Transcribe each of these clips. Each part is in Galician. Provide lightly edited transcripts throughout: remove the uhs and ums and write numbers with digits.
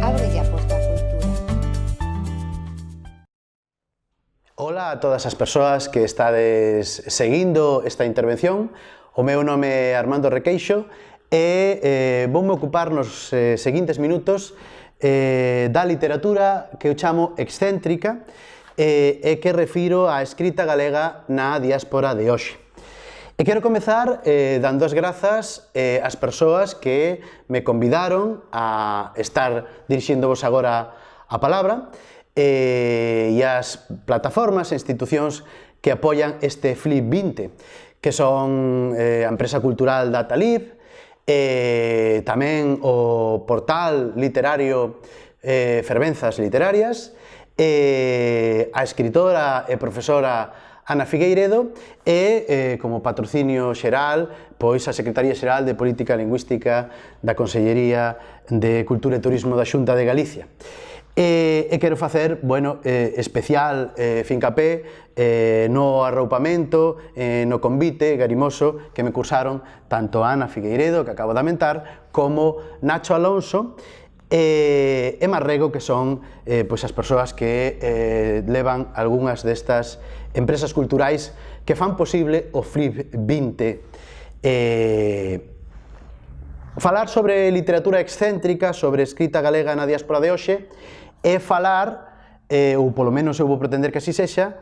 Ábrelle a porta á cultura. Ola a todas as persoas que estades seguindo esta intervención. O meu nome é Armando Requeixo e voume ocupar nos seguintes minutos da literatura que eu chamo excéntrica e que refiro á escrita galega na diáspora de hoxe. E quero comezar dando as grazas ás persoas que me convidaron a estar dirixindo-vos agora a palabra e as plataformas e institucións que apoian este Flip 20, que son a empresa cultural Datalib, tamén o portal literario Fervenzas Literarias, a escritora e profesora Ana Figueiredo e, como patrocinio xeral, pois a Secretaría Xeral de Política Lingüística da Consellería de Cultura e Turismo da Xunta de Galicia. E quero facer, bueno, especial fincapé no arroupamento, no convite garimoso que me cursaron tanto Ana Figueiredo, que acabo de amentar, como Nacho Alonso e Marrego, que son pois as persoas que levan algunhas destas empresas culturais que fan posible o Flip 20. Falar sobre literatura excéntrica, sobre escrita galega na diáspora de hoxe, é falar, ou polo menos eu vou pretender que así sexa,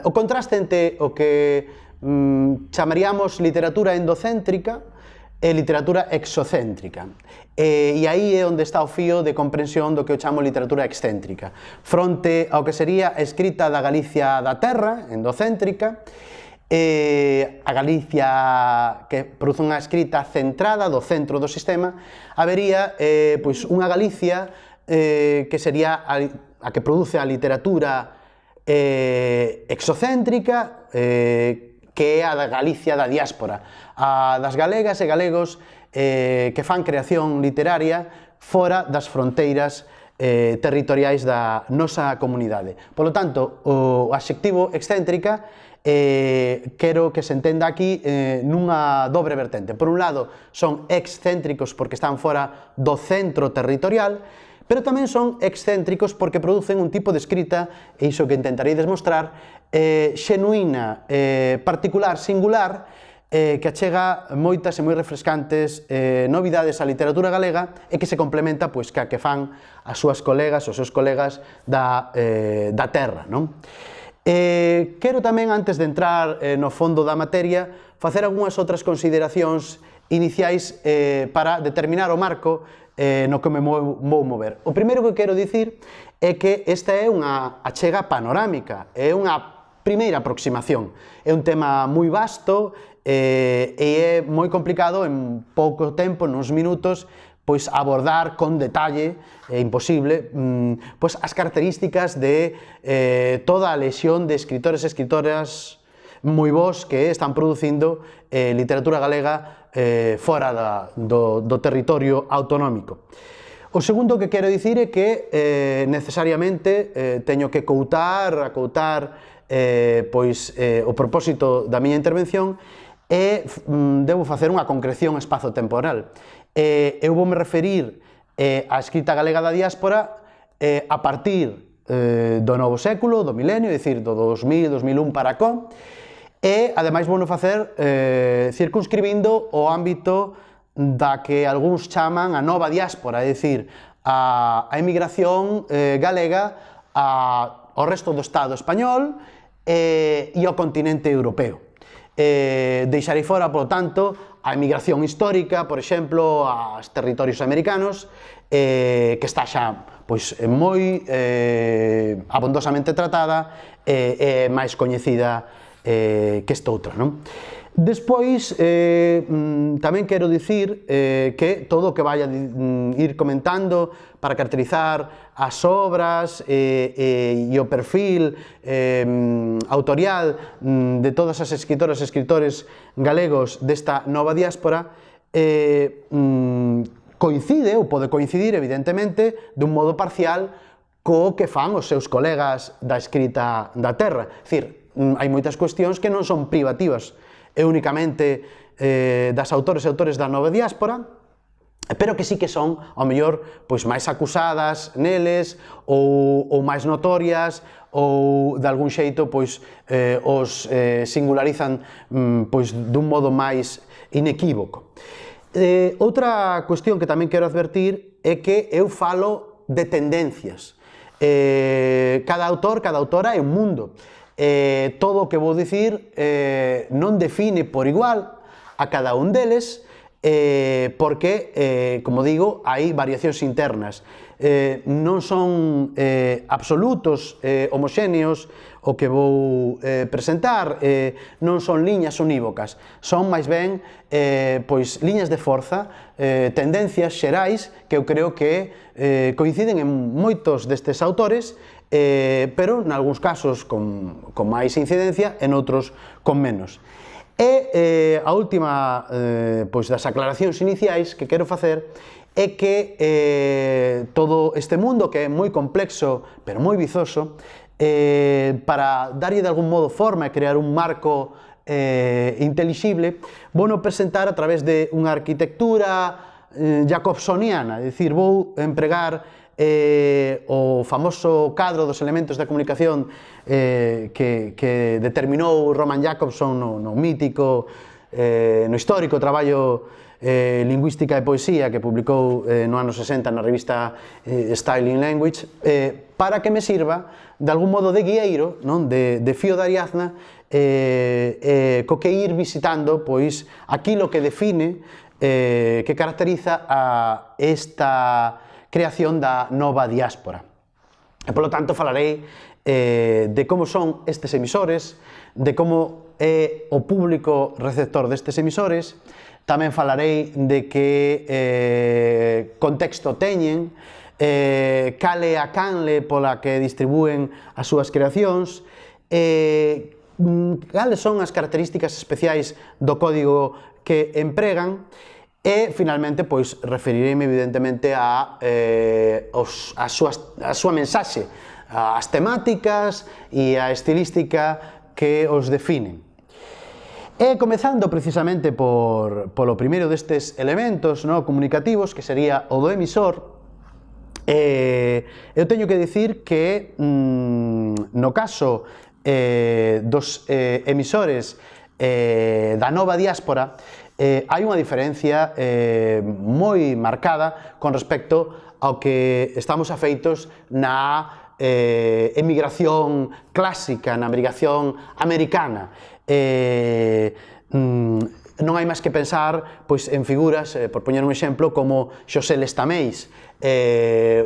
o contraste entre o que chamaríamos literatura endocéntrica e literatura exocéntrica. E aí é onde está o fío de comprensión do que eu chamo literatura excéntrica. Fronte ao que sería a escrita da Galicia da terra, endocéntrica, a Galicia que produce unha escrita centrada do centro do sistema, habería pois unha Galicia que sería a que produce a literatura exocéntrica, que é a da Galicia da diáspora, a das galegas e galegos que fan creación literaria fora das fronteiras territoriais da nosa comunidade. Polo tanto, o adxectivo excéntrica quero que se entenda aquí nunha dobre vertente. Por un lado, son excéntricos porque están fora do centro territorial, pero tamén son excéntricos porque producen un tipo de escrita, e iso que intentarei demostrar, xenuína, particular, singular, que achega moitas e moi refrescantes novidades á literatura galega e que se complementa pois ca que fan as súas colegas, os seus colegas da terra, non? Quero tamén, antes de entrar no fondo da materia, facer algunhas outras consideracións iniciais para determinar o marco no que me vou mover. O primeiro que quero dicir é que esta é unha achega panorámica, é unha primeira aproximación. É un tema moi vasto e é moi complicado en pouco tempo, nuns minutos, pois abordar con detalle, é imposible, pois as características de toda a lexión de escritores e escritoras moi bons que están producindo literatura galega fora do territorio autonómico. O segundo que quero dicir é que necesariamente teño que acoutar pois o propósito da miña intervención e debo facer unha concreción espazo-temporal. Eu voume referir á escrita galega da diáspora a partir do novo século, do milenio, é dicir, do 2000, 2001 para cá, e, ademais, vouno facer circunscribindo o ámbito da que algúns chaman a nova diáspora, é dicir, a emigración galega ao resto do Estado español e ao continente europeo. Deixarei fora, polo tanto, a emigración histórica, por exemplo, aos territorios americanos, que está xa pois moi abondosamente tratada e máis coñecida que esta outra, non? Despois, tamén quero dicir que todo o que vai a ir comentando para caracterizar as obras e o perfil autorial de todas as escritoras e escritores galegos desta nova diáspora coincide, ou pode coincidir, evidentemente, dun modo parcial co que fan os seus colegas da escrita da terra. É dicir, hai moitas cuestións que non son privativas e únicamente das autores e autores da nova diáspora, pero que sí que son, ao mellor, pois máis acusadas neles ou máis notorias ou de algún xeito pois os singularizan pois dun modo máis inequívoco. Outra cuestión que tamén quero advertir é que eu falo de tendencias. Cada autor, cada autora é un mundo. Todo o que vou dicir non define por igual a cada un deles, porque, como digo, hai variacións internas. Non son absolutos, homoxéneos o que vou presentar, non son liñas unívocas, son máis ben pois liñas de forza, tendencias xerais que eu creo que coinciden en moitos destes autores, pero nalgúns casos con máis incidencia, en outros con menos. E a última pois das aclaracións iniciais que quero facer é que todo este mundo, que é moi complexo pero moi vizoso, para darlle de algún modo forma e crear un marco intelixible, vou no presentar a través de unha arquitectura jacobsoniana, é dicir, vou empregar o famoso cadro dos elementos da comunicación que determinou Roman Jakobson no mítico, no histórico traballo Lingüística e Poesía que publicou no ano 60 na revista Style in Language, para que me sirva de algún modo de guieiro, de fío de Ariadna, co que ir visitando pois aquilo que define, que caracteriza a esta creación da nova diáspora. E, polo tanto, falarei de como son estes emisores, de como é o público receptor destes emisores, tamén falarei de que contexto teñen, cal é a canle pola que distribúen as súas creacións, cales son as características especiais do código que empregan, e, finalmente, pois, referireime, evidentemente, a súa mensaxe, as temáticas e a estilística que os definen. E comezando precisamente polo primeiro destes elementos comunicativos, que sería o do emisor, eu teño que dicir que no caso dos emisores da nova diáspora, hai unha diferencia moi marcada con respecto ao que estamos afeitos na emigración clásica, na emigración americana. Non hai máis que pensar pois, en figuras, por poñer un exemplo, como Xosé Lestameis,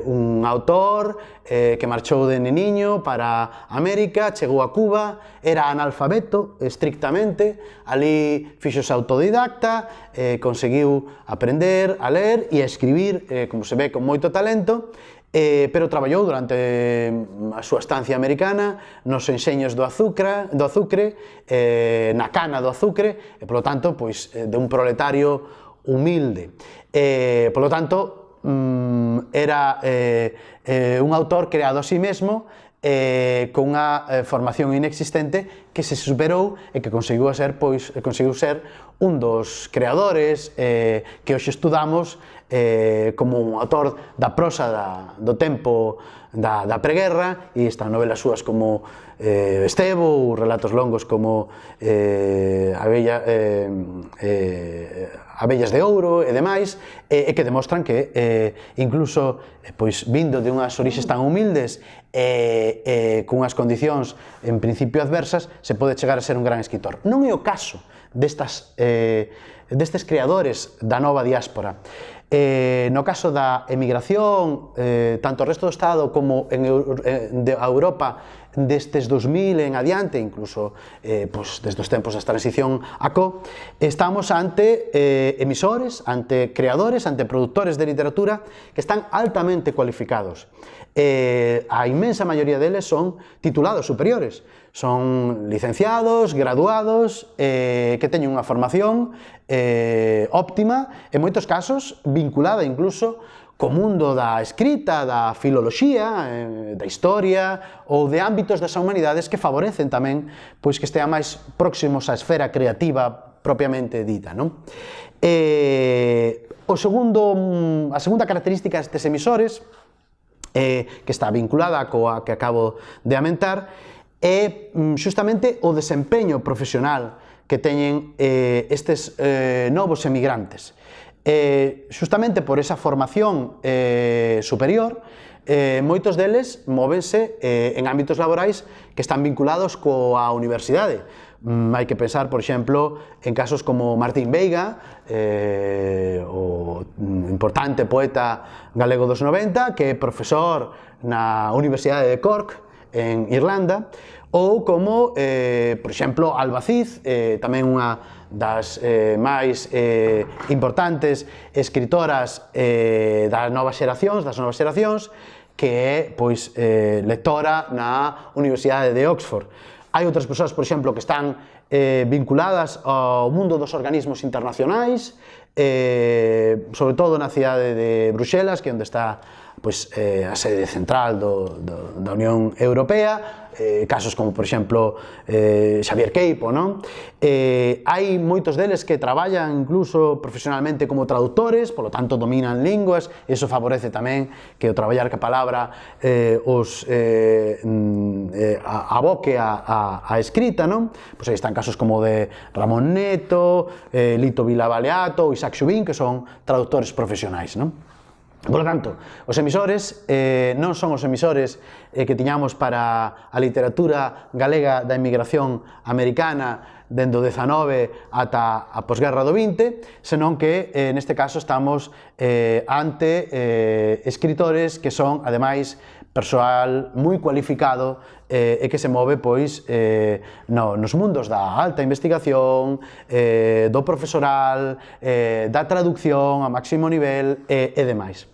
un autor que marchou de neniño para América, chegou a Cuba, era analfabeto estrictamente, ali fixose autodidacta, conseguiu aprender a ler e a escribir, como se ve, con moito talento, pero traballou durante a súa estancia americana nos enxeños do azucre, na cana do azucre, e, polo tanto, pois, de un proletario humilde. Polo tanto, era un autor creado a sí mesmo, con unha formación inexistente que se superou e que conseguiu ser un dos creadores que hoxe estudamos como un autor da prosa do tempo da preguerra, e están novelas súas como Estevo, ou relatos longos como Abellas de Ouro e demais, e que demostran que incluso pois, vindo de unhas orixes tan humildes e cunhas condicións en principio adversas, se pode chegar a ser un gran escritor. Non é o caso destes creadores da nova diáspora. No caso da emigración, tanto o resto do Estado como a Europa destes 2000 en adiante, incluso desde os tempos da transición a CO, estamos ante emisores, ante creadores, ante productores de literatura que están altamente cualificados. A inmensa maioría deles son titulados superiores, son licenciados, graduados, que teñen unha formación óptima, en moitos casos vinculada incluso co mundo da escrita, da filoloxía, da historia ou de ámbitos das humanidades que favorecen tamén pois que estean máis próximos á esfera creativa propiamente dita, non? A segunda característica destes emisores, que está vinculada coa que acabo de amentar, é xustamente o desempeño profesional que teñen estes novos emigrantes. Xustamente por esa formación superior, moitos deles móvense en ámbitos laborais que están vinculados coa universidade. Hai que pensar, por exemplo, en casos como Martín Veiga, o importante poeta galego dos 90, que é profesor na Universidade de Cork, en Irlanda, ou como, por exemplo, Alba Cid, tamén unha das máis importantes escritoras das novas xeracións, que é, pois, lectora na Universidade de Oxford. Hai outras persoas, por exemplo, que están vinculadas ao mundo dos organismos internacionais, sobre todo na cidade de Bruxelas, que é onde está a sede central da Unión Europea, casos como, por exemplo, Xavier Queipo, non? Hai moitos deles que traballan incluso profesionalmente como traductores, polo tanto dominan linguas, e iso favorece tamén que o traballar ca palabra os aboque a escrita, non? Pois aí están casos como de Ramón Neto, Lito Vilabaleato ou Isaac Xubín, que son traductores profesionais, non? Por lo tanto, os emisores non son os emisores que tiñamos para a literatura galega da emigración americana dende o 19 ata a posguerra do 20, senón que neste caso estamos ante escritores que son, ademais, persoal moi cualificado e que se move pois nos mundos da alta investigación, do profesoral, da traducción a máximo nivel e demais.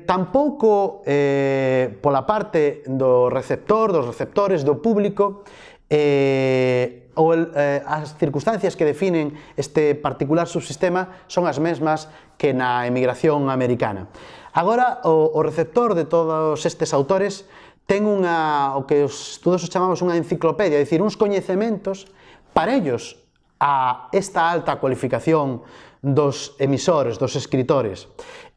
Tampouco pola parte do receptor, dos receptores, do público, as circunstancias que definen este particular subsistema son as mesmas que na emigración americana. Agora, o receptor de todos estes autores ten o que todos chamamos unha enciclopedia, é dicir, uns coñecementos parellos a esta alta cualificación dos emisores, dos escritores.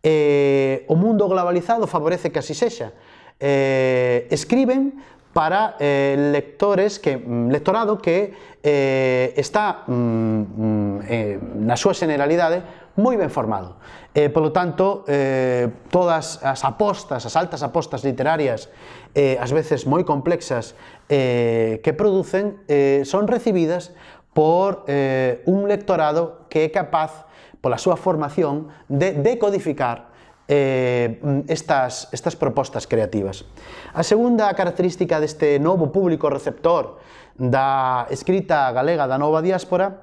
O mundo globalizado favorece que así sexa. Escriben para lectorado que está na súa generalidade moi ben formado. Polo tanto, todas as apostas, as altas apostas literarias, ás veces moi complexas, que producen, son recibidas por un lectorado que é capaz, pola súa formación, de decodificar estas propostas creativas. A segunda característica deste novo público receptor da escrita galega da nova diáspora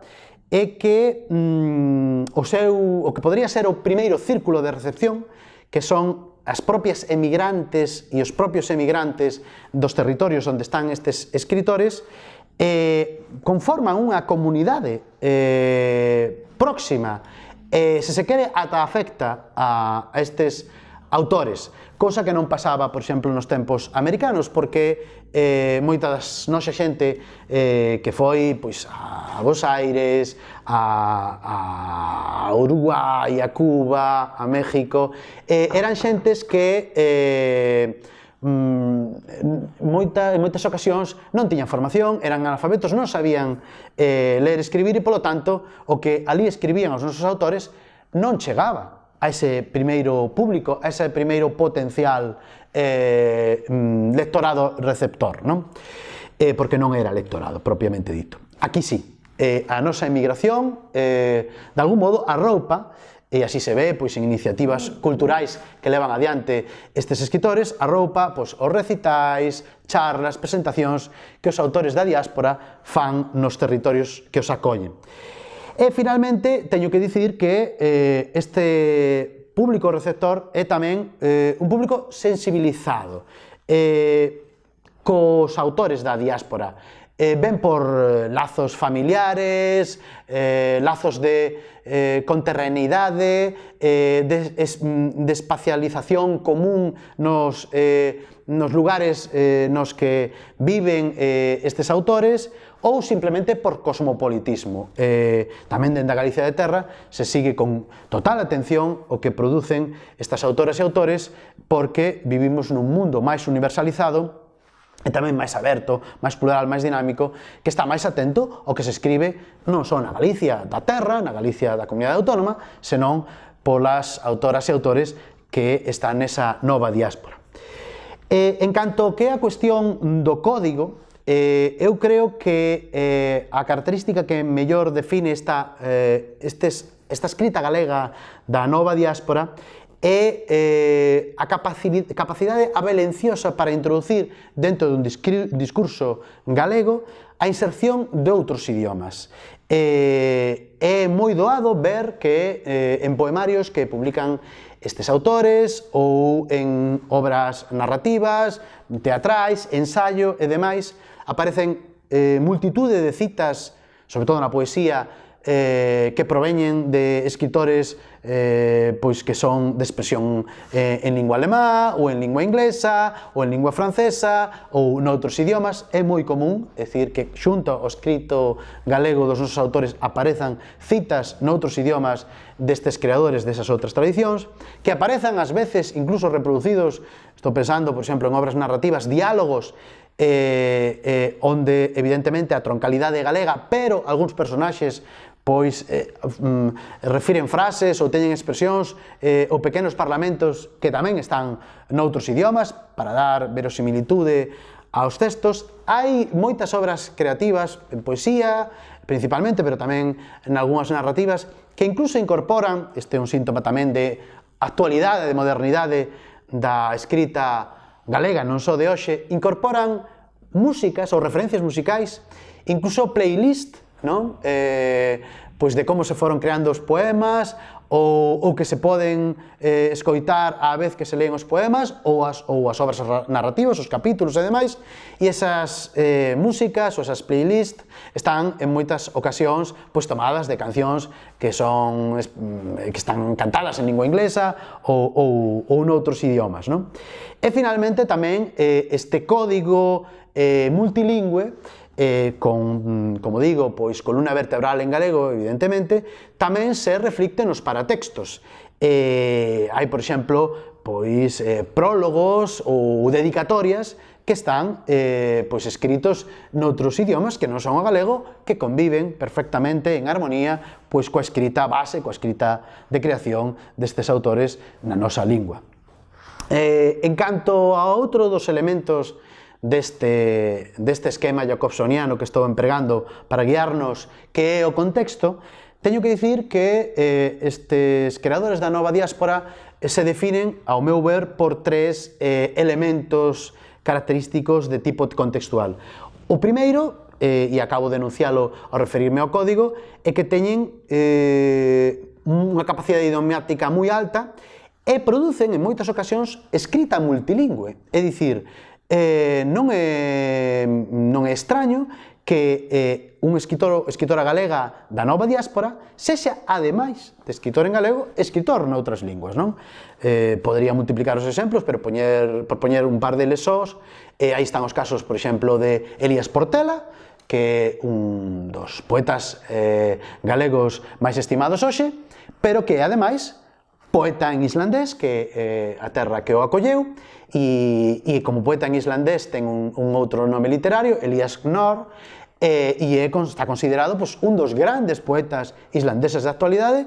é que o que podría ser o primeiro círculo de recepción, que son as propias emigrantes e os propios emigrantes dos territorios onde están estes escritores, conforman unha comunidade próxima, se quere, ata afecta a estes autores, cousa que non pasaba, por exemplo, nos tempos americanos, porque moita das nosa xente que foi a Buenos Aires, a Uruguai, a Cuba, a México, eran xentes que en moitas ocasións non tiñan formación, eran analfabetos, non sabían ler e escribir, e polo tanto o que ali escribían os nosos autores non chegaba a ese primeiro público, a ese primeiro potencial lectorado receptor, non? Porque non era lectorado propiamente dito. Aquí sí, a nosa emigración de algún modo arroupa, e así se ve en iniciativas culturais que levan adiante estes escritores, arroupa os recitais, charlas, presentacións que os autores da diáspora fan nos territorios que os acollen. E, finalmente, teño que dicir que este público receptor é tamén un público sensibilizado cos autores da diáspora. Ven por lazos familiares, lazos de conterraneidade, de espacialización común nos lugares nos que viven estes autores, ou simplemente por cosmopolitismo. Tamén dende a Galicia de Terra se sigue con total atención o que producen estas autoras e autores, porque vivimos nun mundo máis universalizado e tamén máis aberto, máis plural, máis dinámico, que está máis atento ao que se escribe non só na Galicia da Terra, na Galicia da Comunidade Autónoma, senón polas autoras e autores que están nesa nova diáspora. En canto que a cuestión do código, eu creo que a característica que mellor define esta escrita galega da nova diáspora é a capacidade abelenciosa para introducir dentro dun discurso galego a inserción de outros idiomas. É moi doado ver que en poemarios que publican estes autores ou en obras narrativas, teatrais, ensaio e demais, aparecen multitude de citas, sobre todo na poesía, que proveñen de escritores pois que son de expresión en lingua alemá, ou en lingua inglesa, ou en lingua francesa, ou noutros idiomas. É moi común, é dicir, que xunto ao escrito galego dos nosos autores aparezan citas noutros idiomas destes creadores desas outras tradicións, que aparezan ás veces incluso reproducidos, estou pensando, por exemplo, en obras narrativas, diálogos onde evidentemente a troncalidade é galega, pero algúns personaxes pois refiren frases ou teñen expresións ou pequenos parlamentos que tamén están noutros idiomas para dar verosimilitude aos textos. Hai moitas obras creativas en poesía, principalmente, pero tamén en algunhas narrativas, que incluso incorporan, este é un síntoma tamén de actualidade, de modernidade da escrita galega, non só de hoxe, incorporan músicas ou referencias musicais, incluso playlist, non? Pois de como se foron creando os poemas, ou que se poden escoitar á vez que se leen os poemas, ou as obras narrativas, os capítulos e demais, e esas músicas ou esas playlists están en moitas ocasións pois tomadas de cancións que están cantadas en lingua inglesa ou noutros idiomas, non? E finalmente tamén este código multilingüe, como digo, pois columna vertebral en galego, evidentemente, tamén se reflicte nos paratextos. Hai, por exemplo, pois prólogos ou dedicatorias que están pois escritos noutros idiomas que non son o galego, que conviven perfectamente en armonía pois coa escrita base, coa escrita de creación destes autores na nosa lingua. En canto a outro dos elementos deste esquema jacobsoniano que estou empregando para guiarnos que é o contexto, teño que dicir que estes creadores da nova diáspora se definen, ao meu ver, por tres elementos característicos de tipo contextual. O primeiro, e acabo de enuncialo ao referirme ao código, é que teñen unha capacidade idiomática moi alta e producen en moitas ocasións escrita multilingüe, é dicir, non é extraño que un escritora galega da nova diáspora sexa, ademais de escritor en galego, escritor noutras linguas, non? Podería multiplicar os exemplos, pero por poñer un par deles sós, aí están os casos, por exemplo, de Elías Portela, que é un dos poetas galegos máis estimados hoxe, pero que, ademais, poeta en islandés, que é a terra que o acolleu, e como poeta en islandés ten un outro nome literario, Elias Knorr, e está considerado un dos grandes poetas islandeses da actualidade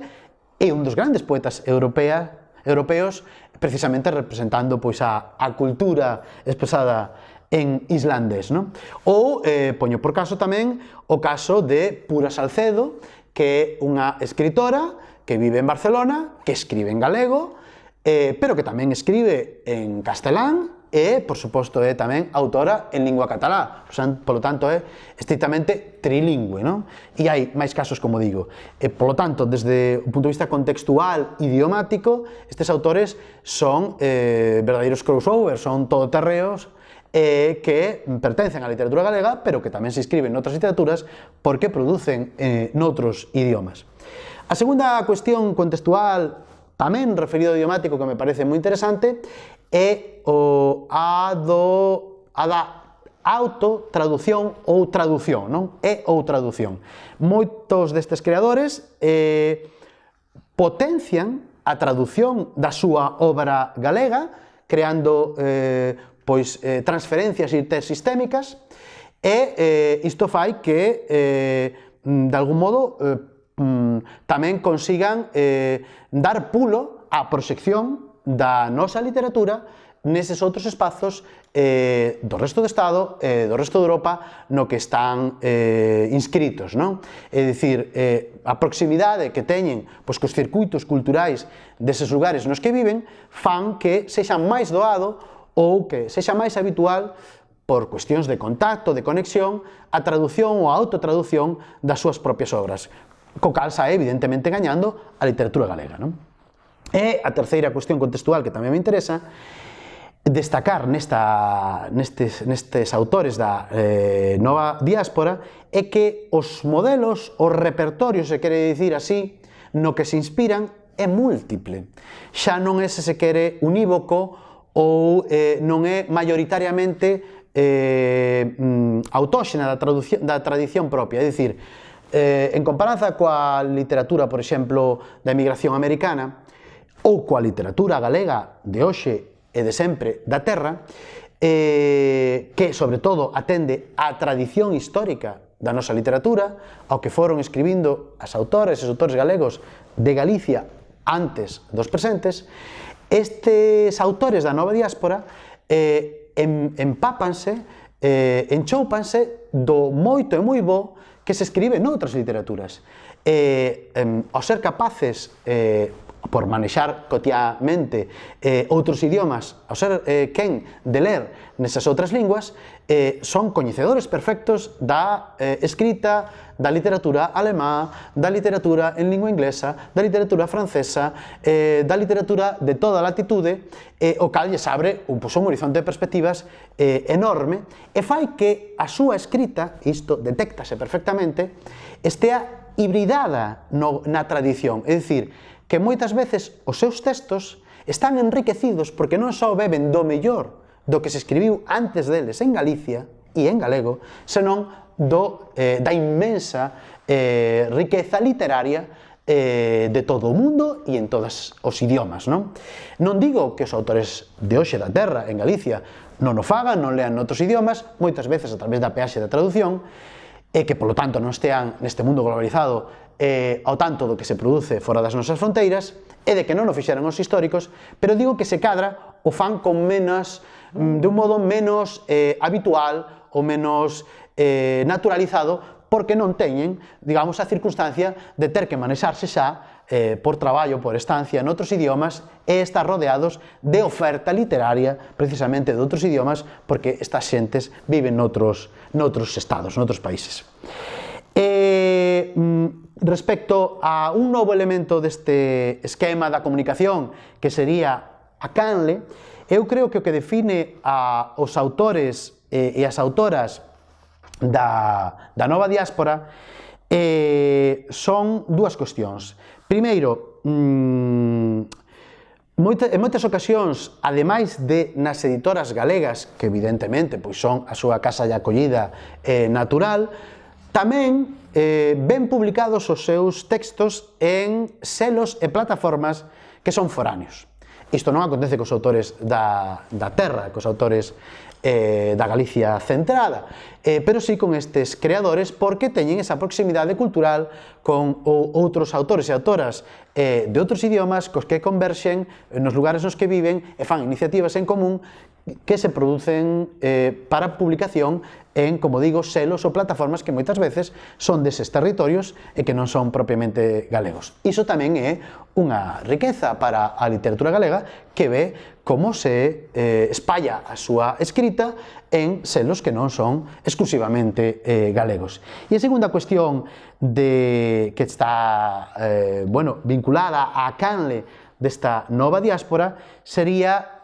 e un dos grandes poetas europeos, precisamente representando a cultura expresada en islandés, non? Ou poño por caso tamén o caso de Pura Salcedo, que é unha escritora que vive en Barcelona, que escribe en galego, pero que tamén escribe en castelán e, por suposto, é tamén autora en lingua catalá. Polo tanto, é estrictamente trilingüe, non? E hai máis casos, como digo. Polo tanto, desde o punto de vista contextual, idiomático, estes autores son verdadeiros crossovers, son todoterreos que pertencen á literatura galega, pero que tamén se escriben noutras literaturas porque producen noutros idiomas. A segunda cuestión contextual, tamén referido ao idiomático, que me parece moi interesante, é a autotradución ou traducción, non? E ou tradución. Moitos destes creadores potencian a traducción da súa obra galega, creando transferencias intersistémicas, e isto fai que, de algún modo, tamén consigan dar pulo á proxección da nosa literatura neses outros espazos do resto do Estado, do resto de Europa, no que están inscritos, non? É dicir, a proximidade que teñen cos circuitos culturais deses lugares nos que viven fan que sexa máis doado ou que sexa máis habitual, por cuestións de contacto, de conexión, a traducción ou a autotraducción das súas propias obras, co cal sae evidentemente gañando a literatura galega, non? E a terceira cuestión contextual que tamén me interesa destacar nestes autores da nova diáspora é que os modelos, os repertorios, se quere dicir así, no que se inspiran é múltiple. Xa non é, se quere, unívoco ou non é maioritariamente autóxena da tradición propia. É dicir, en comparanza coa literatura, por exemplo, da emigración americana ou coa literatura galega de hoxe e de sempre da terra, que, sobre todo, atende á tradición histórica da nosa literatura, ao que foron escribindo as autoras e os autores galegos de Galicia antes dos presentes, estes autores da nova diáspora empápanse, enchoupanse do moito e moi bo que se escribe noutras literaturas. Ao ser capaces, por manexar cotidianamente outros idiomas, ao ser quen de ler nesas outras linguas, son coñecedores perfectos da escrita da literatura alemá, da literatura en lingua inglesa, da literatura francesa, da literatura de toda a latitude, o cal lles abre un horizonte de perspectivas enorme e fai que a súa escrita, isto detéctase perfectamente, estea hibridada na tradición, é dicir, que moitas veces os seus textos están enriquecidos porque non só beben do mellor do que se escribiu antes deles en Galicia e en galego, senón da inmensa riqueza literaria de todo o mundo e en todos os idiomas, non? Non digo que os autores de hoxe da terra, en Galicia, non o fagan, non lean noutros idiomas, moitas veces a través da peaxe da traducción, e que, polo tanto, non estean neste mundo globalizado ao tanto do que se produce fora das nosas fronteiras e de que non o fixeran os históricos, pero digo que se cadra o fan con menos, de un modo menos habitual ou menos naturalizado, porque non teñen, digamos, a circunstancia de ter que manexarse xa por traballo, por estancia noutros idiomas e estar rodeados de oferta literaria precisamente de outros idiomas, porque estas xentes viven noutros estados, noutros países. Respecto a un novo elemento deste esquema da comunicación, que sería a canle, eu creo que o que define os autores e as autoras da nova diáspora son dúas cuestións. Primeiro, en moitas ocasións, ademais de nas editoras galegas, que evidentemente son a súa casa de acollida natural, tamén ven publicados os seus textos en selos e plataformas que son foráneos. Isto non acontece cos autores da terra, cos autores da Galicia centrada, pero sí con estes creadores, porque teñen esa proximidade cultural con outros autores e autoras de outros idiomas cos que converxen nos lugares nos que viven e fan iniciativas en común que se producen para publicación en, como digo, selos ou plataformas que moitas veces son deses territorios e que non son propiamente galegos. Iso tamén é unha riqueza para a literatura galega, que ve como se espalla a súa escrita en selos que non son exclusivamente galegos. E a segunda cuestión que está vinculada á canle desta nova diáspora sería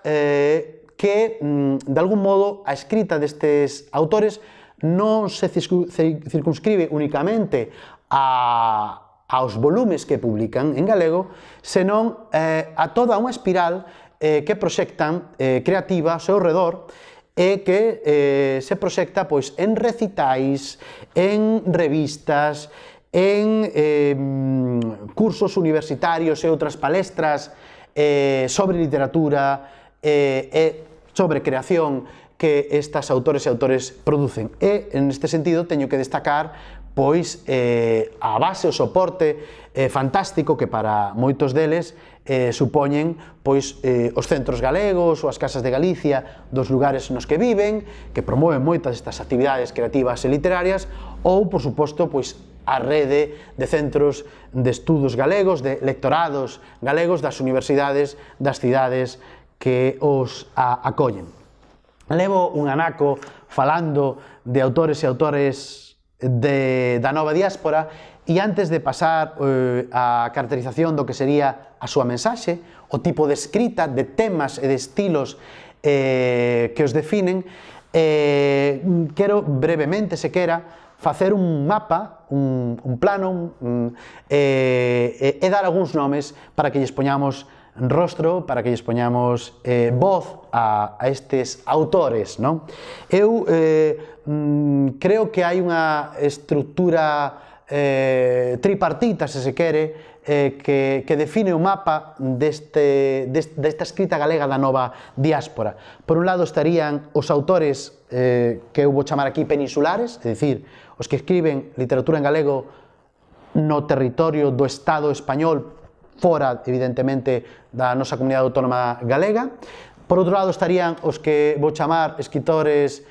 que, de algún modo, a escrita destes autores non se circunscribe únicamente aos volumes que publican en galego, senón a toda unha espiral que proxectan creativa ao seu redor e que se proxecta pois en recitais, en revistas, en cursos universitarios e outras palestras sobre literatura e sobre creación que estas autores e autores producen. E, neste sentido, teño que destacar pois a base, o soporte fantástico que para moitos deles supoñen pois os centros galegos ou as casas de Galicia dos lugares nos que viven, que promoven moitas destas actividades creativas e literarias, ou, por suposto, pois a rede de centros de estudos galegos, de lectorados galegos das universidades das cidades que os acollen. Levo un anaco falando de autores e autores da nova diáspora, e antes de pasar a caracterización do que sería a súa mensaxe, o tipo de escrita, de temas e de estilos que os definen, quero brevemente, se quera, facer un mapa, un plano, e dar algúns nomes para que lles poñamos rostro, para que lles poñamos voz a estes autores, non? Eu creo que hai unha estructura tripartita, se se quere, que define o mapa desta escrita galega da nova diáspora. Por un lado estarían os autores que eu vou chamar aquí peninsulares, é dicir, os que escriben literatura en galego no territorio do Estado español, fora, evidentemente, da nosa comunidade autónoma galega. Por outro lado estarían os que vou chamar escritores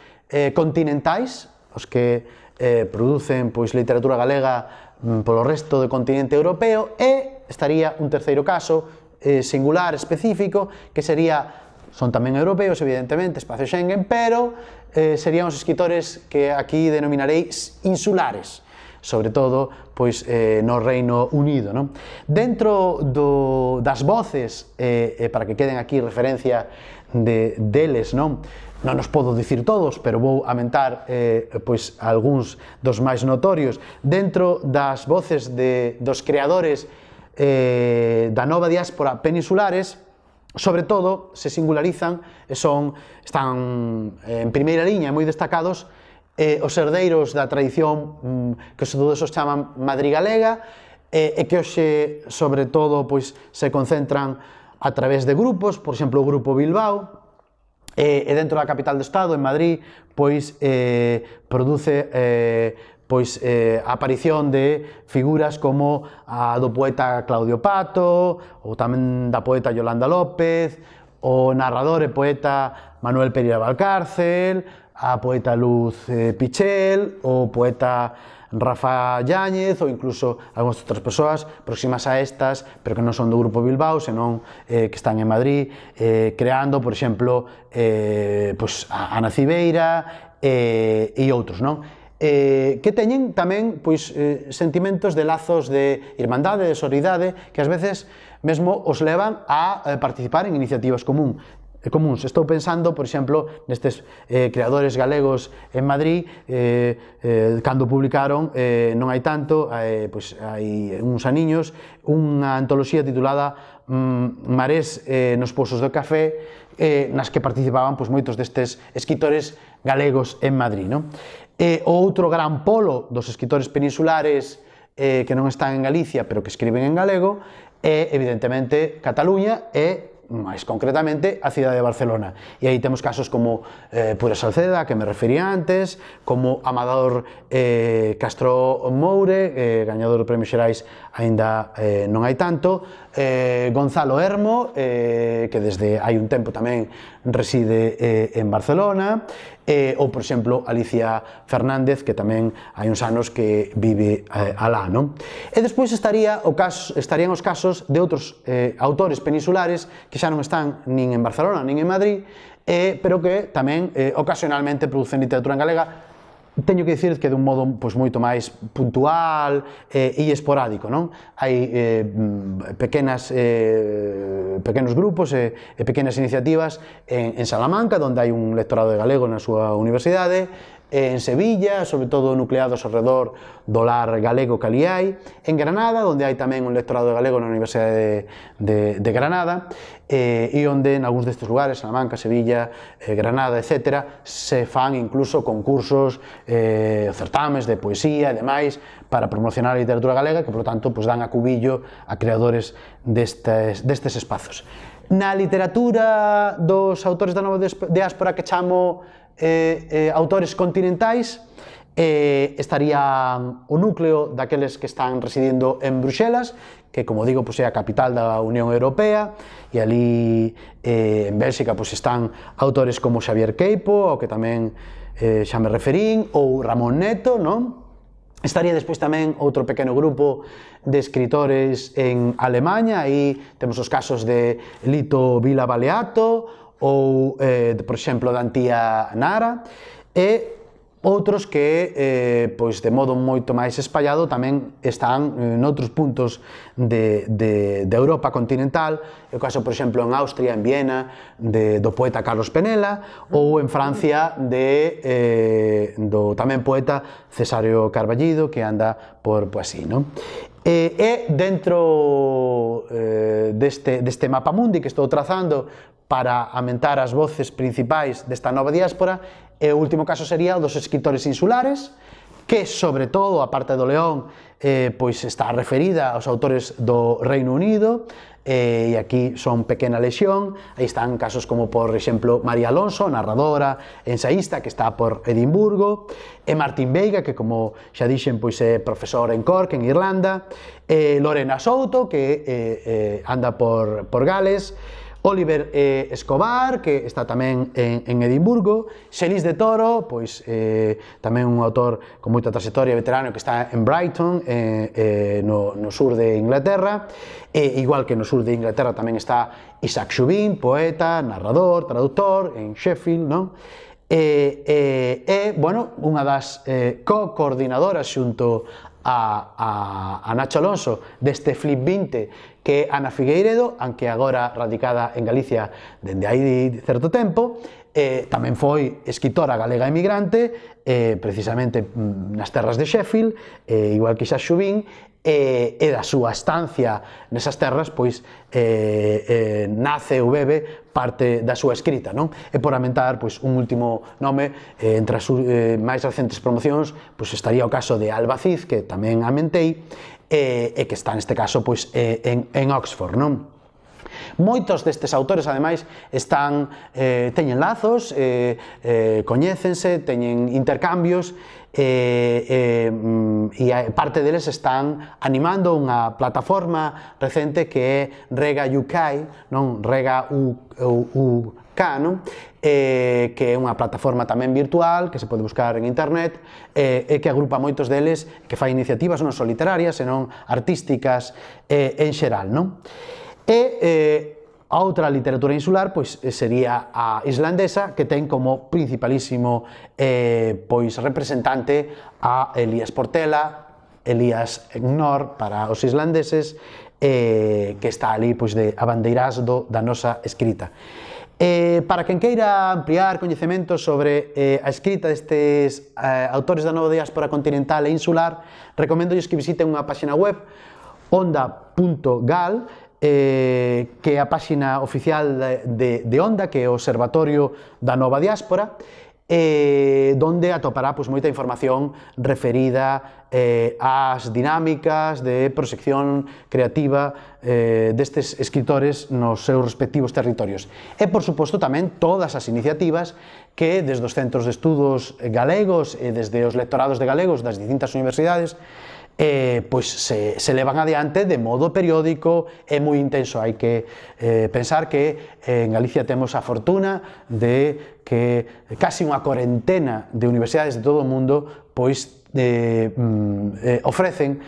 continentais, os que producen pois literatura galega polo resto do continente europeo, e estaría un terceiro caso singular, específico, que sería, son tamén europeos, evidentemente, espacio Schengen, pero serían os escritores que aquí denominarei insulares, sobre todo pois no Reino Unido, non? Dentro das voces, para que queden aquí referencia deles, non? Non os podo dicir todos, pero vou amentar pois algúns dos máis notorios. Dentro das voces dos creadores da nova diáspora peninsulares, sobre todo se singularizan e están en primeira liña, moi destacados, os herdeiros da tradición que todos os chaman madrigalega, e que hoxe, sobre todo, pois se concentran a través de grupos, por exemplo, o Grupo Bilbao, e dentro da capital do Estado, en Madrid, pois produce a aparición de figuras como a do poeta Claudio Pato, ou tamén da poeta Yolanda López, o narrador e poeta Manuel Pereira Valcárcel, a poeta Luz Pichel, o poeta Rafa Yáñez, ou incluso algunhas outras persoas próximas a estas, pero que non son do Grupo Bilbao, senón que están en Madrid, creando, por exemplo, a Ana Cibeira e outros, non? Que teñen tamén sentimentos de lazos de irmandade, de sororidade, que ás veces mesmo os levan a participar en iniciativas comuns. Estou pensando, por exemplo, nestes creadores galegos en Madrid, cando publicaron, non hai tanto, hai uns aniños, unha antoloxía titulada Marés nos Pozos do Café, nas que participaban moitos destes escritores galegos en Madrid. O outro gran polo dos escritores peninsulares que non están en Galicia, pero que escriben en galego, é, evidentemente, Cataluña e, máis concretamente, a cidade de Barcelona. E aí temos casos como Pura Salceda, que me refería antes, como Amador Castro Moure, gañador do Premio Xerais aínda non hai tanto, Gonzalo Hermo, que desde hai un tempo tamén reside en Barcelona, ou, por exemplo, Alicia Fernández, que tamén hai uns anos que vive alá, non? E despois estarían os casos de outros autores peninsulares que xa non están nin en Barcelona nin en Madrid, pero que tamén ocasionalmente producen literatura en galega. Teño que dicir que de un modo moito máis puntual e esporádico, non? Hai pequenos grupos e pequenas iniciativas en Salamanca, onde hai un lectorado de galego na súa universidade, en Sevilla, sobre todo nucleados ao redor do lar galego que ali hai, en Granada, onde hai tamén un lectorado galego na Universidade de Granada, e onde en algúns destes lugares, Salamanca, Sevilla, Granada, etc., se fan incluso concursos, certames de poesía e demais para promocionar a literatura galega, que, por tanto, dan a cubillo a creadores destes espazos. Na literatura dos autores da nova diáspora que chamo autores continentais, estaría o núcleo daqueles que están residindo en Bruxelas, que, como digo, é a capital da Unión Europea, e ali en Bélxica están autores como Xavier Queipo, ao que tamén xa me referín, ou Ramón Neto, non? Estaría despois tamén outro pequeno grupo de escritores en Alemanha, aí temos os casos de Lito Vila Baleato ou, por exemplo, da Antía Nara, e outros que, de modo moito máis espallado, tamén están noutros puntos de Europa continental, o caso, por exemplo, en Austria, en Viena, do poeta Carlos Penela, ou en Francia do tamén poeta Cesario Carballido, que anda por así, non? E dentro deste mapamundi que estou trazando para aumentar as voces principais desta nova diáspora, o último caso sería o dos escritores insulares, que, sobre todo, a parte do León, está referida aos autores do Reino Unido, e aquí son pequena lexión. Aí están casos como, por exemplo, María Alonso, narradora, ensaísta, que está por Edimburgo, e Martín Veiga, que, como xa dixen, é profesor en Cork, en Irlanda, Lorena Souto, que anda por Gales, Oliver Escobar, que está tamén en Edimburgo, Xelis de Toro, tamén un autor con moita trayectoria, veterano, que está en Brighton, no sur de Inglaterra, igual que no sur de Inglaterra tamén está Isaac Chubin, poeta, narrador, traductor, en Sheffield, non? Bueno, unha das co-coordinadoras xunto a Nacho Alonso deste Flip 20, que é Ana Figueiredo, aunque agora radicada en Galicia dende hai certo tempo, tamén foi escritora galega emigrante, precisamente nas terras de Sheffield, igual que Isaac Chubin, e da súa estancia nesas terras, nace ou bebe parte da súa escrita, non? E por amentar un último nome, entre as máis recentes promocións, estaría o caso de Alba Cid, que tamén amentei, e que está neste caso en Oxford, non? Moitos destes autores, ademais, teñen lazos, coñécense, teñen intercambios, e parte deles están animando unha plataforma recente que é Rega UK, non? Rega UK, non? Que é unha plataforma tamén virtual que se pode buscar en internet, e que agrupa moitos deles, que fai iniciativas non só literarias, senón artísticas en xeral, non? E a outra literatura insular sería a islandesa, que ten como principalísimo representante a Elías Portela, Elías Gnor para os islandeses, que está ali de abandeirazgo da nosa escrita. Para quen queira ampliar coñecementos sobre a escrita destes autores da nova diáspora continental e insular, recoméndolles que visiten unha página web, onda.gal, que é a página oficial de Onda, que é o Observatorio da Nova Diáspora, donde atopará moita información referida ás dinámicas de proxección creativa destes escritores nos seus respectivos territorios. E, por suposto, tamén todas as iniciativas que desde os centros de estudos galegos e desde os lectorados de galegos das distintas universidades se levan adiante de modo periódico e moi intenso. Hai que pensar que en Galicia temos a fortuna de que casi unha corentena de universidades de todo o mundo ofrecen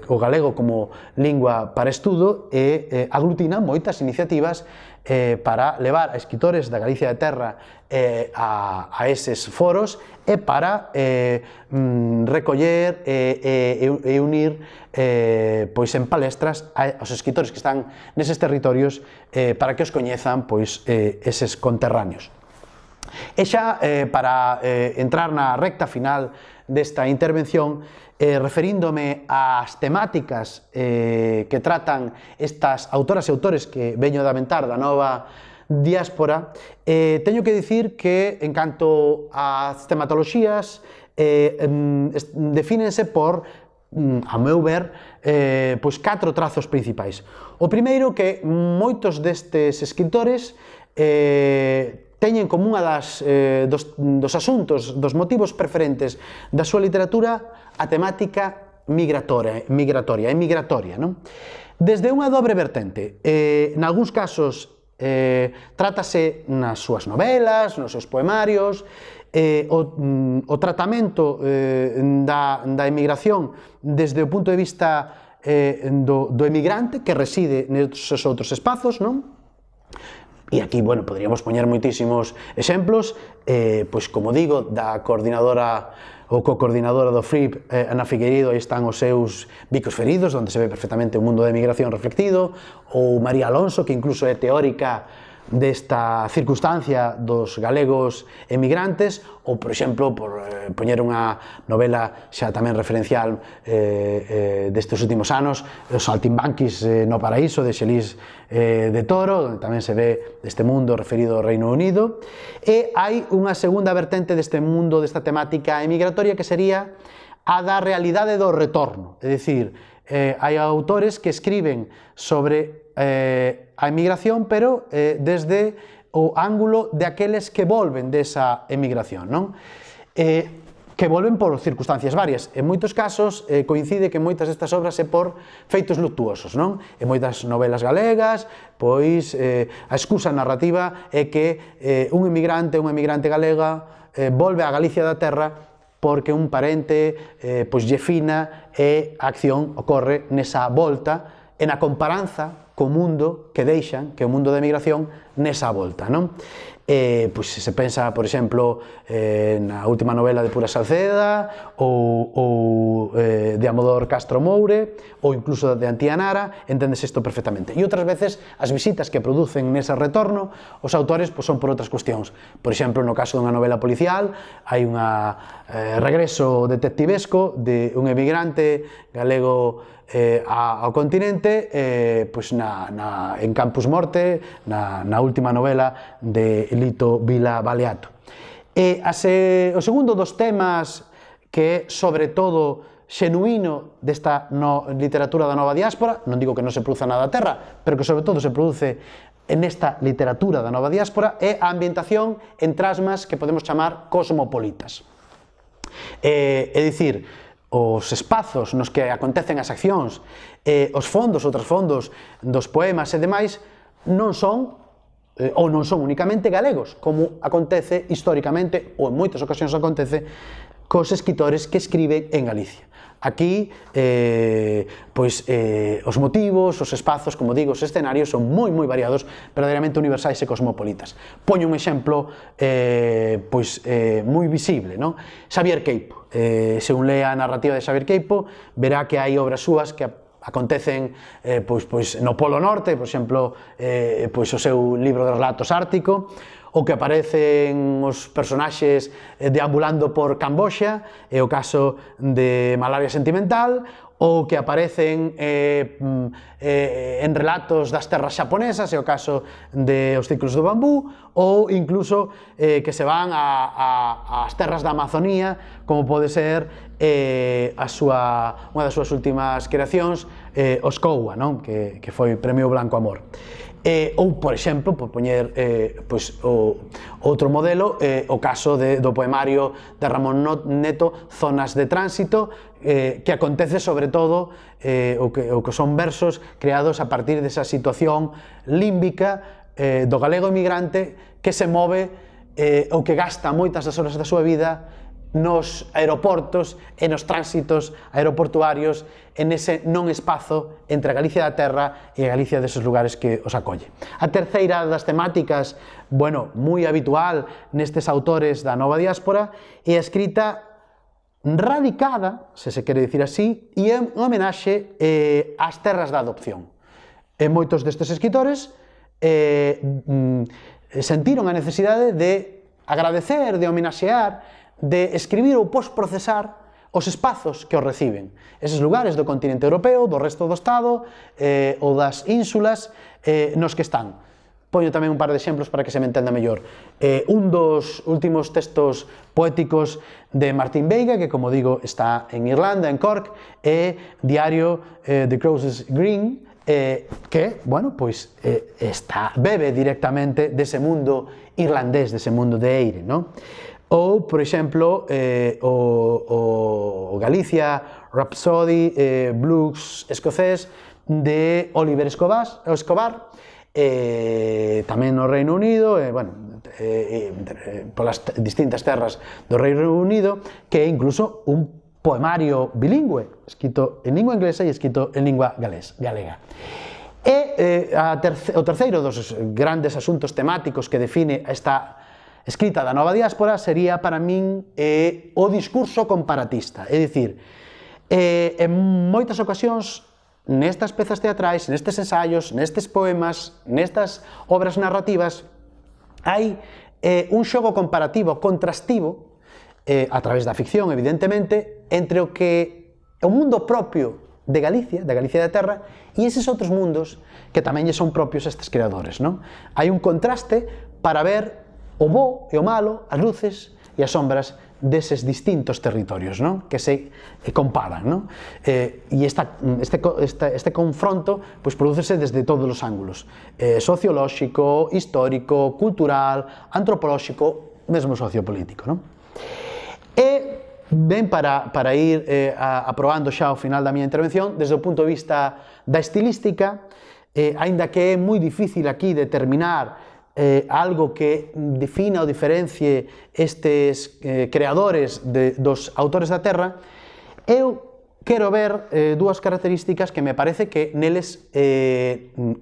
o galego como lingua para estudo e aglutinan moitas iniciativas para levar a escritores da Galicia de terra a eses foros e para recoller e unir en palestras aos escritores que están neses territorios para que os coñezan eses conterráneos. E xa, para entrar na recta final desta intervención, referíndome ás temáticas que tratan estas autoras e autores que veño de aventar da nova diáspora, teño que dicir que, en canto ás tematoloxías, defínense por, a meu ver, pois 4 trazos principais. O primeiro, que moitos destes escritores teñen como unha dos asuntos, dos motivos preferentes da súa literatura a temática migratoria, non? Desde unha dobre vertente. Nalgúns casos trátase nas súas novelas, nos seus poemarios, o tratamento da emigración desde o punto de vista do emigrante que reside neses outros espazos, non? E aquí, bueno, poderíamos poñer moitísimos exemplos, pois, como digo, da coordinadora ou co-coordinadora do FRIP, Ana Figueiredo, aí están os seus Bicos feridos, onde se ve perfectamente o mundo da emigración reflectido, ou María Alonso, que incluso é teórica desta circunstancia dos galegos emigrantes, ou, por exemplo, por poñer unha novela xa tamén referencial destes últimos anos, Os saltimbanquis no paraíso, de Xelís de Toro, onde tamén se ve este mundo referido ao Reino Unido. E hai unha segunda vertente deste mundo, desta temática emigratoria, que sería a da realidade do retorno. É dicir, hai autores que escriben sobre a emigración, pero desde o ángulo de aqueles que volven desa emigración, non? Que volven por circunstancias varias. En moitos casos coincide que moitas destas obras é por feitos luctuosos, non? En moitas novelas galegas, pois a excusa narrativa é que un emigrante, unha emigrante galega volve á Galicia da terra porque un parente pois lle fina e a acción ocorre nesa volta e na comparanza co mundo que deixan, que é o mundo da emigración, nesa volta, non? Pois se pensa, por exemplo, na última novela de Pura Salceda, ou de Amodor Castro Moure, ou incluso de Antía Nara, entendes isto perfectamente. E outras veces, as visitas que producen nese retorno, os autores pois, son por outras cuestións. Por exemplo, no caso dunha novela policial, hai un regreso detectivesco de un emigrante galego ao continente, pois en Campus Morte, na última novela de Lito Vila Baleato. O segundo dos temas que é, sobre todo, xenuíno desta literatura da nova diáspora, non digo que non se produza nada a terra, pero que sobre todo se produce nesta literatura da nova diáspora, é a ambientación en trasmas que podemos chamar cosmopolitas. É dicir, os espazos nos que acontecen as accións, os fondos ou trasfondos dos poemas e demais non son ou non son únicamente galegos, como acontece históricamente, ou en moitas ocasións acontece, cos escritores que escriben en Galicia. Aquí, pois, os motivos, os espazos, como digo, os escenarios son moi variados, verdadeiramente universais e cosmopolitas. Poño un exemplo, pois, moi visible, non? Xavier Queipo. Se un lea a narrativa de Xavier Queipo, verá que hai obras súas que acontecen pois no Polo Norte, por exemplo, pois o seu libro de relatos ártico, ou que aparecen os personaxes deambulando por Camboxa, é o caso de Malaria Sentimental, ou que aparecen en relatos das terras xaponesas, é o caso de Os ciclos do bambú, ou incluso que se van ás terras da Amazonía, como pode ser unha das súas últimas creacións, Os Coua, que foi Premio Blanco Amor. Ou, por exemplo, por poñer outro modelo, o caso do poemario de Ramón Neto, Zonas de Tránsito, que acontece sobre todo o que son versos creados a partir desa situación límbica do galego emigrante que se move ou que gasta moitas das horas da súa vida nos aeroportos e nos tránsitos aeroportuarios en ese non espazo entre a Galicia da terra e a Galicia deses lugares que os acolle. A terceira das temáticas, moi habitual nestes autores da nova diáspora, é a escrita radicada, se se quere dicir así, e é unha homenaxe ás terras da adopción. E moitos destes escritores sentiron a necesidade de agradecer, de homenaxear, de escribir ou postprocesar os espazos que os reciben. Eses lugares do continente europeo, do resto do Estado ou das ínsulas nos que están. Poño tamén un par de exemplos para que se me entenda mellor. Un dos últimos textos poéticos de Martín Veiga, que, como digo, está en Irlanda, en Cork, é Diario de Crozes Green, que, bueno, pois bebe directamente dese mundo irlandés, dese mundo de Eire, non? Ou, por exemplo, o Galicia Rhapsody blues escocés de Oliver Escobar, tamén no Reino Unido, polas distintas terras do Reino Unido, que é incluso un poemario bilingüe, escrito en lingua inglesa e escrito en lingua galega. E o terceiro dos grandes asuntos temáticos que define esta escrita da nova diáspora sería, para min, o discurso comparatista, é dicir, en moitas ocasións nestas pezas teatrais, nestes ensaios, nestes poemas, nestas obras narrativas, hai un xogo comparativo, contrastivo, a través da ficción, evidentemente, entre o que é o mundo propio de Galicia da terra, e eses outros mundos que tamén lle son propios a estes creadores, non? Hai un contraste para ver o bo e o malo, as luces e as sombras deses distintos territorios, non? Que se comparan, non? E este confronto pois prodúcese desde todos os ángulos, sociolóxico, histórico, cultural, antropolóxico, mesmo sociopolítico, non? E ben, para ir aprobando xa ao final da miña intervención, desde o punto de vista da estilística, aínda que é moi difícil aquí determinar algo que defina ou diferencie estes creadores dos autores da terra, eu quero ver dúas características que me parece que neles,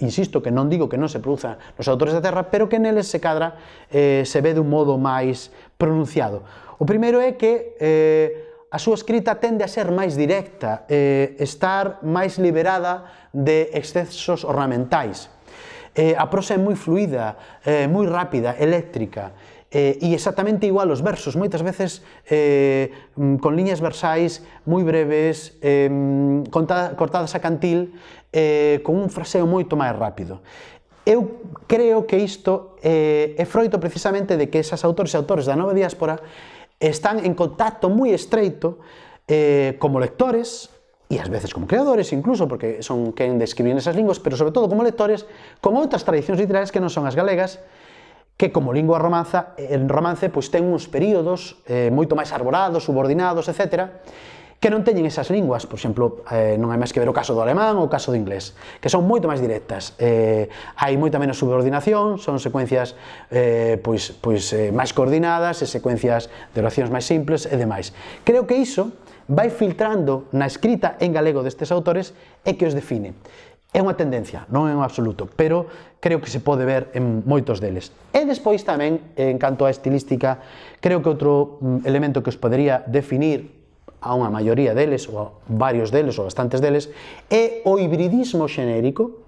insisto que non digo que non se produza nos autores da terra, pero que neles se cadra, se ve dun modo máis pronunciado. O primeiro é que a súa escrita tende a ser máis directa, estar máis liberada de excesos ornamentais. A prosa é moi fluida, moi rápida, eléctrica, e exactamente igual os versos, moitas veces con liñas versais moi breves, cortadas a cantil, con un fraseo moito máis rápido. Eu creo que isto é froito precisamente de que esas autores e autores da nova diáspora están en contacto moi estreito como lectores, e ás veces como creadores incluso, porque son quen de escribir nesas linguas, pero sobre todo como lectores, con outras tradicións literarias que non son as galegas, que como lingua romance pois ten uns períodos moito máis arborados, subordinados, etc., que non teñen esas linguas. Por exemplo, non hai máis que ver o caso do alemán ou o caso do inglés, que son moito máis directas, hai moita menos subordinación, son secuencias máis coordinadas e secuencias de oracións máis simples e demais. Creo que iso vai filtrando na escrita en galego destes autores e que os define. É unha tendencia, non é un absoluto, pero creo que se pode ver en moitos deles. E despois tamén, en canto á estilística, creo que outro elemento que os podería definir a unha maioría deles, ou a varios deles, ou bastantes deles, é o hibridismo xenérico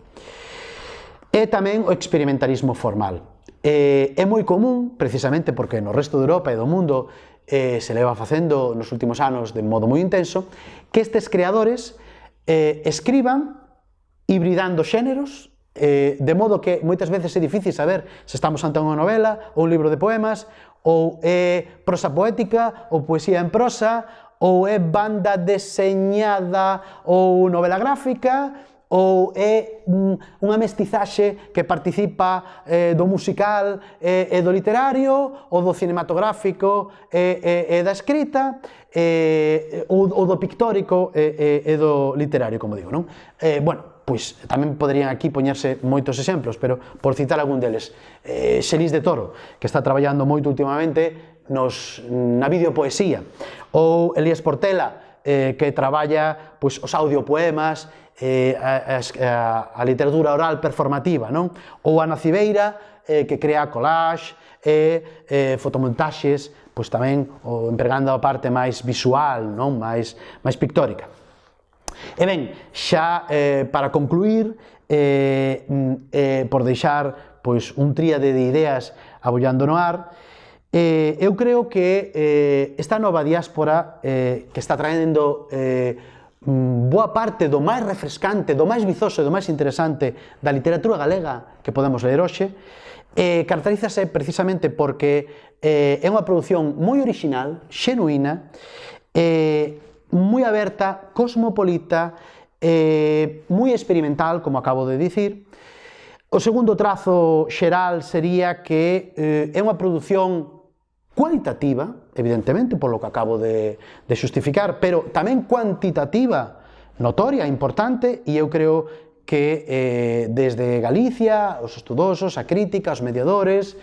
e tamén o experimentalismo formal. É moi común, precisamente porque no resto de Europa e do mundo se leva facendo nos últimos anos de modo moi intenso, que estes creadores escriban hibridando xéneros, de modo que moitas veces é difícil saber se estamos ante unha novela ou un libro de poemas, ou é prosa poética, ou poesía en prosa, ou é banda deseñada ou novela gráfica, ou é unha mestizaxe que participa do musical e do literario, ou do cinematográfico e da escrita, ou do pictórico e do literario, como digo, non? Bueno, pois tamén poderían aquí poñerse moitos exemplos, pero por citar algún deles, Xelís de Toro, que está traballando moito últimamente na videopoesía, ou Elías Portela, que traballa os audiopoemas, a literatura oral performativa, non? Ou Ana Cibeira, que crea collage e fotomontaxes, pois tamén empregando a parte máis visual, non? máis pictórica. E ben, xa para concluir, por deixar un tríade de ideas abollando no ar, Eu creo que esta nova diáspora que está traendo boa parte do máis refrescante, do máis vizoso e do máis interesante da literatura galega que podemos ler hoxe, caracterízase precisamente porque é unha produción moi original, xenuína, moi aberta, cosmopolita, moi experimental, como acabo de dicir. O segundo trazo xeral sería que é unha produción cualitativa, evidentemente, polo que acabo de xustificar, pero tamén cuantitativa, notoria, importante, e eu creo que desde Galicia, os estudosos, a crítica, os mediadores,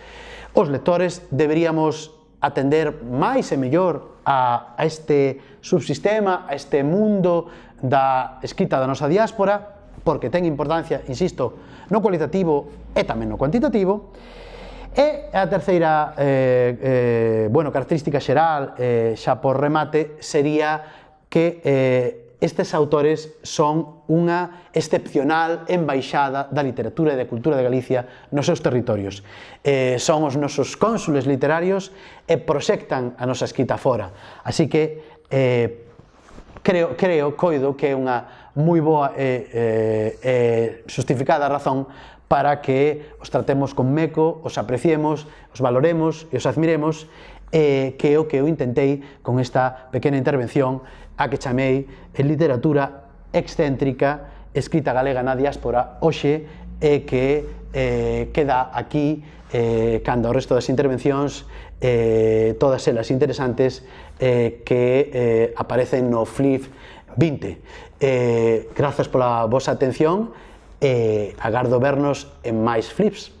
os lectores, deberíamos atender máis e mellor a este subsistema, a este mundo da escrita da nosa diáspora, porque ten importancia, insisto, no cualitativo e tamén no cuantitativo. E a terceira característica xeral, xa por remate, sería que estes autores son unha excepcional embaixada da literatura e da cultura de Galicia nos seus territorios. Son os nosos cónsules literarios e proxectan a nosa escrita fora. Así que coido que é unha moi boa e justificada razón para que os tratemos con meco, os apreciemos, os valoremos e os admiremos, que é o que eu intentei con esta pequena intervención a que chamei literatura excéntrica, escrita galega na diáspora hoxe, e que queda aquí cando o resto das intervencións, todas elas interesantes, que aparecen no FLIF 20. Grazas pola vosa atención e agardo vernos en máis flips.